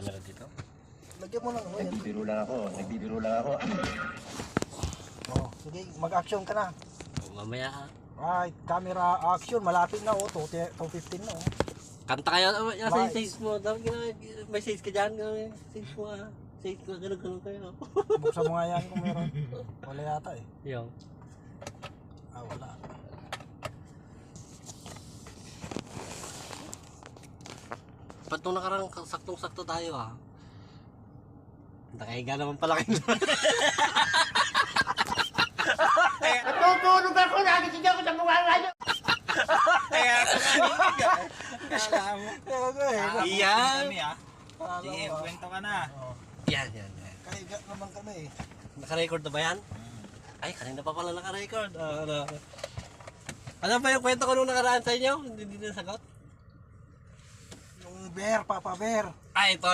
camera dito. Lagyan mo lang. Nagbibiro lang ako. Oh, sige, mag-action ka na. Mamaya. Right, camera action, malapit na oh, 2:15 na oh. Kanta kayo, sa size mo. Dapat may size ka dyan. Size mo ah. Size ko, ganun kayo. Buksan mo nga yan kung meron. Wala yata eh. Yung. Ah, wala. Ba't nung nakarang saktong-sakto tayo ah? Nakahiga naman pala kayo. Natutulog ako, nagising ako sa mga radyo. Kaya kala mo. Iyan! Sige, kwento ka na. Yan. Kahiga naman kami eh. Naka-record na ba yan? Ay, kanina pa pala naka-record. Ano ba yung kwento ko nung nakaraan sa inyo? Hindi na sagot? Yung bear, Papa Bear. Ay, ito.